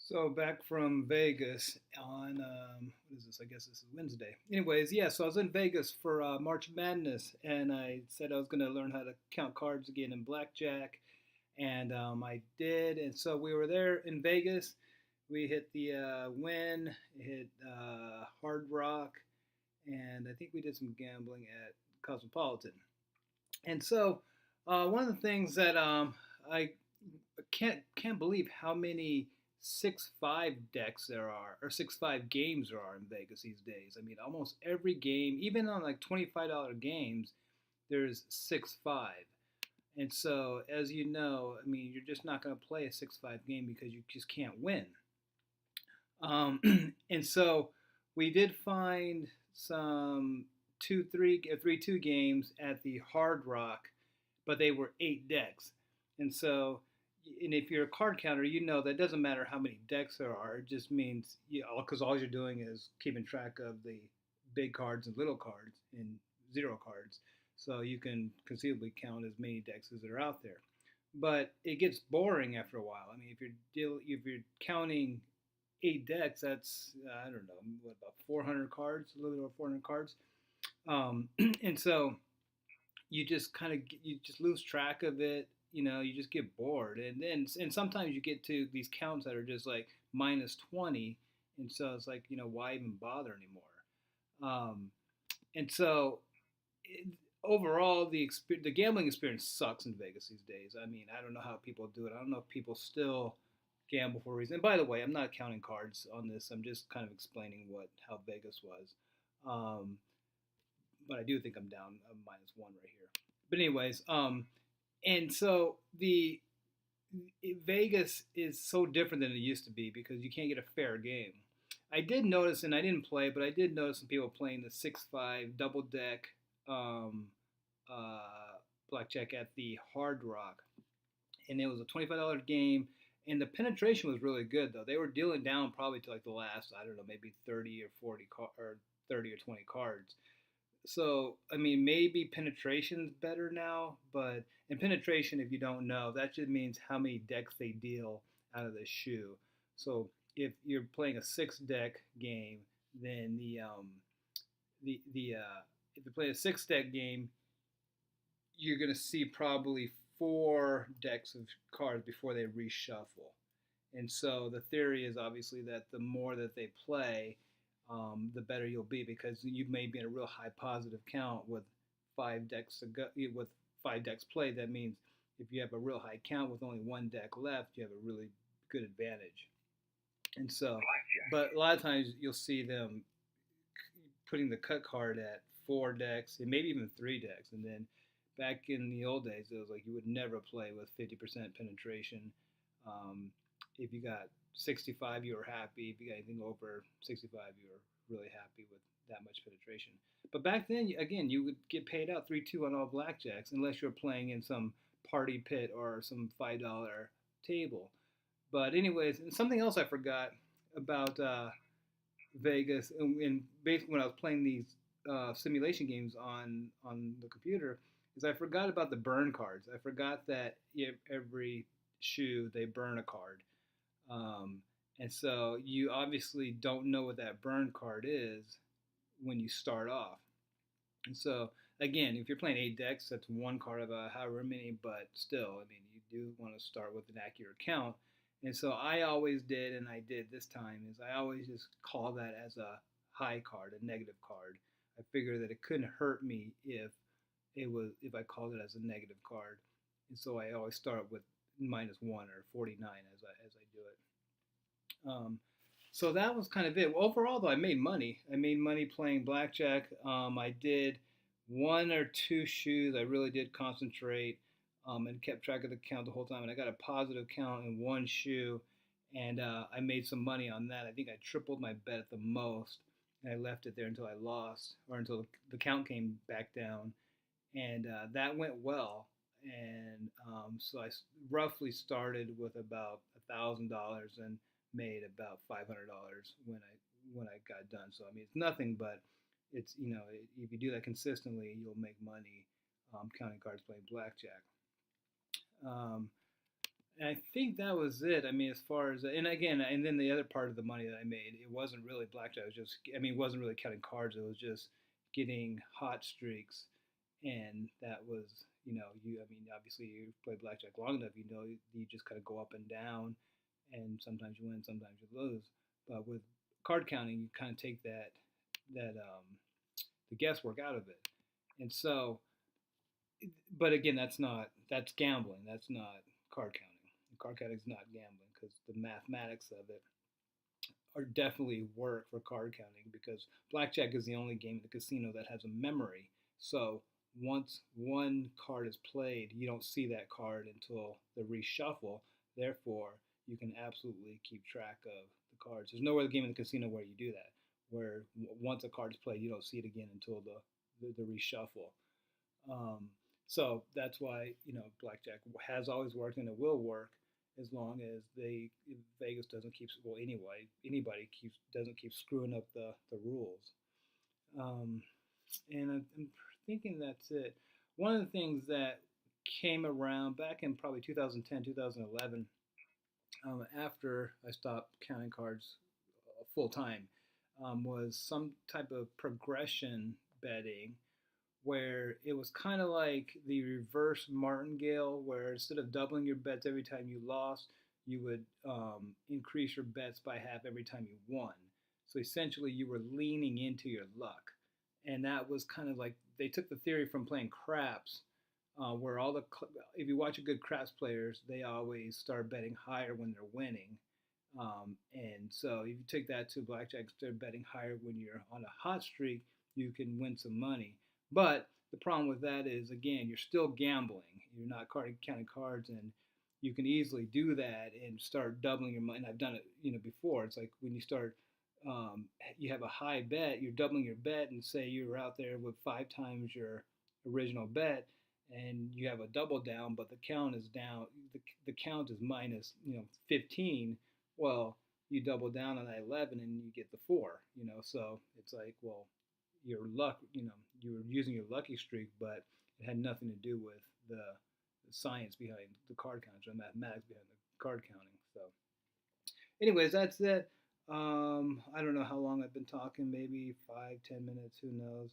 So back from Vegas on what is this? I guess this is Wednesday. Anyways, yeah. So I was in Vegas for March Madness, and I said I was going to learn how to count cards again in blackjack, and I did. And so we were there in Vegas. We hit the Wynn, hit Hard Rock, and I think we did some gambling at Cosmopolitan. And so one of the things that I can't believe how many 6-5 decks there are, or 6-5 games there are in Vegas these days. I mean, almost every game, even on like $25 games, there's 6-5. And so, as you know, I mean, you're just not going to play a 6-5 game because you just can't win. Um, and so, we did find some 3-2 games at the Hard Rock, but they were 8 decks. And so, and if you're a card counter, you know that doesn't matter how many decks there are. It just means, because all you're doing is keeping track of the big cards and little cards and zero cards. So you can conceivably count as many decks as are out there. But it gets boring after a while. I mean, if you're counting 8 decks, that's I don't know, what, about 400 cards, a little over 400 cards. And so you just lose track of it. You just get bored, and sometimes you get to these counts that are just like minus 20, and so it's like, why even bother anymore? And so it, overall, the gambling experience sucks in Vegas these days. I mean, I don't know how people do it. I don't know if people still gamble for a reason. And by the way, I'm not counting cards on this. I'm just kind of explaining what how Vegas was. Um, but I do think I'm down a minus one right here. But anyways, and so the Vegas is so different than it used to be because you can't get a fair game. I did notice, and I didn't play, but I did notice some people playing the 6-5 double deck um, blackjack at the Hard Rock, and it was a $25 game. And the penetration was really good though. They were dealing down probably to like the last, I don't know, maybe 30 or 40 or 30 or 20 cards. So, I mean, maybe penetration's better now, but in penetration, if you don't know, that just means how many decks they deal out of the shoe. So, if you're playing a 6 deck game, then if you play a 6 deck game, you're going to see probably 4 decks of cards before they reshuffle. And so the theory is obviously that the more that they play, the better you'll be because you may be in a real high positive count with 5 decks to go, with 5 decks played. That means if you have a real high count with only 1 deck left, you have a really good advantage. And so, but a lot of times you'll see them putting the cut card at 4 decks and maybe even 3 decks. And then back in the old days, it was like you would never play with 50% penetration. Um, if you got 65, you were happy. If you got anything over 65, you were really happy with that much penetration. But back then, again, you would get paid out 3-2 on all blackjacks unless you're playing in some party pit or some $5 table. But anyways, and something else I forgot about Vegas, and basically when I was playing these simulation games on the computer, is I forgot about the burn cards. I forgot that every shoe they burn a card, um, and so you obviously don't know what that burn card is when you start off. And so again, if you're playing 8 decks, that's one card of however many, but still, I mean, you do want to start with an accurate count. And so I always did, and I did this time, is I always just call that as a high card, a negative card. I figured that it couldn't hurt me if I called it as a negative card. And so I always start with minus one or 49 as I do it. So that was kind of it. Well, overall, though, I made money. I made money playing blackjack. I did 1 or 2 shoes. I really did concentrate and kept track of the count the whole time. And I got a positive count in 1 shoe, and I made some money on that. I think I tripled my bet at the most, and I left it there until I lost or until the count came back down, and that went well. And so I roughly started with about $1,000 and made about $500 when I got done. So I mean, it's nothing, but it's if you do that consistently, you'll make money counting cards playing blackjack. Um, And I think that was it. I mean, as far as and again, and then the other part of the money that I made, it wasn't really blackjack. It was just, I mean, it wasn't really counting cards. It was just getting hot streaks, and that was, you. I mean, obviously, you play blackjack long enough, you just kind of go up and down, and sometimes you win, sometimes you lose. But with card counting, you kind of take that the guesswork out of it, and so but again, that's gambling. That's not card counting. Card counting is not gambling because the mathematics of it are definitely work for card counting because blackjack is the only game in the casino that has a memory. So once one card is played, you don't see that card until the reshuffle. Therefore, you can absolutely keep track of the cards. There's no other game in the casino where you do that, where once a card is played, you don't see it again until the reshuffle. Um, so that's why blackjack has always worked and it will work as long as Vegas doesn't keep anybody keeps doesn't keep screwing up the rules. Um, and I'm thinking that's it. One of the things that came around back in probably 2010, 2011, after I stopped counting cards full time, was some type of progression betting where it was kind of like the reverse martingale, where instead of doubling your bets every time you lost, you would increase your bets by half every time you won. So essentially, you were leaning into your luck. And that was kind of like they took the theory from playing craps, where if you watch a good craps players, they always start betting higher when they're winning. And so if you take that to blackjack, start betting higher when you're on a hot streak, you can win some money. But the problem with that is, again, you're still gambling. You're not counting cards, and you can easily do that and start doubling your money. And I've done it, before. It's like when you start, you have a high bet, you're doubling your bet, and say you're out there with 5 times your original bet, and you have a double down, but the count is down. The count is minus, 15. Well, you double down on that 11 and you get the 4. So it's like, well, your luck, you were using your lucky streak, but it had nothing to do with the science behind the card counting, the mathematics behind the card counting. So, anyways, that's it. I don't know how long I've been talking, maybe 5, 10 minutes, who knows.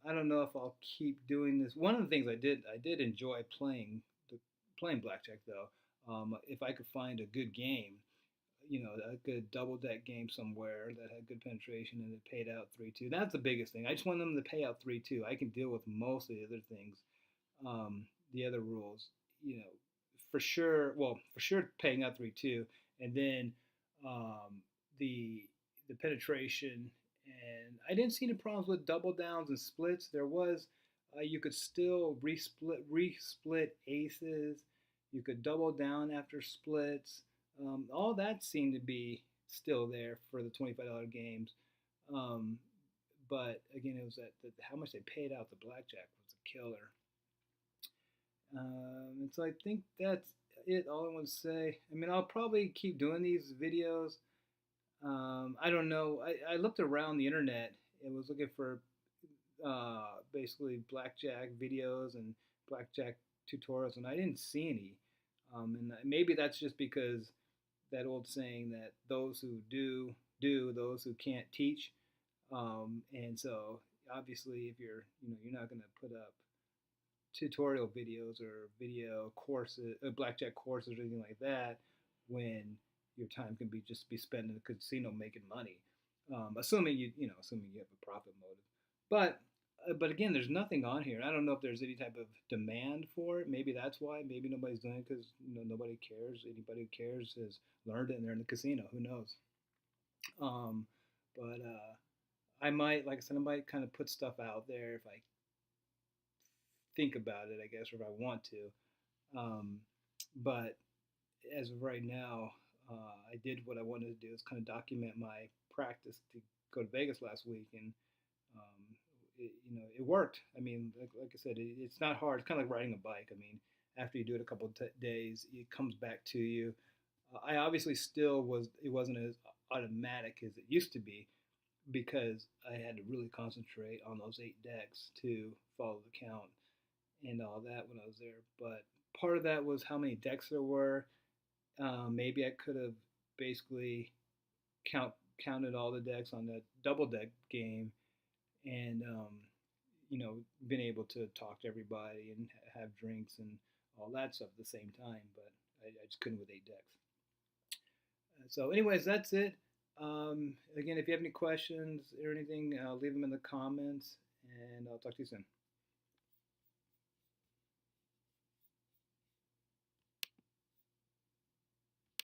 I don't know if I'll keep doing this. One of the things I did enjoy playing blackjack though. If I could find a good game, a good double deck game somewhere that had good penetration and it paid out 3-2. That's the biggest thing. I just want them to pay out 3-2. I can deal with most of the other things, the other rules. For sure. Well, for sure paying out 3-2, and then um, the penetration. And I didn't see any problems with double downs and splits. There was you could still resplit aces. You could double down after splits. All that seemed to be still there for the $25 games. Um, but again, it was how much they paid out the blackjack was a killer. And so I think that's it. All I want to say. I mean, I'll probably keep doing these videos. I don't know. I looked around the internet and was looking for basically blackjack videos and blackjack tutorials, and I didn't see any. And maybe that's just because that old saying that those who do, those who can't teach. And so obviously, if you're not going to put up tutorial videos or video courses, blackjack courses or anything like that, when your time can be spent in the casino making money, assuming assuming you have a profit motive. But again, there's nothing on here. I don't know if there's any type of demand for it. Maybe that's why. Maybe nobody's doing it because nobody cares. Anybody who cares has learned it and they're in the casino. Who knows? Um, but I might, like I said, I might kind of put stuff out there if I think about it, I guess, or if I want to. But as of right now, I did what I wanted to do is kind of document my practice to go to Vegas last week, and it worked. I mean, like I said, it's not hard. It's kind of like riding a bike. I mean, after you do it a couple of days, it comes back to you. I obviously it wasn't as automatic as it used to be because I had to really concentrate on those 8 decks to follow the count and all that when I was there. But part of that was how many decks there were. Maybe I could have basically counted all the decks on that double deck game, and been able to talk to everybody and have drinks and all that stuff at the same time. But I just couldn't with 8 decks. So, anyways, that's it. Again, if you have any questions or anything, leave them in the comments, and I'll talk to you soon.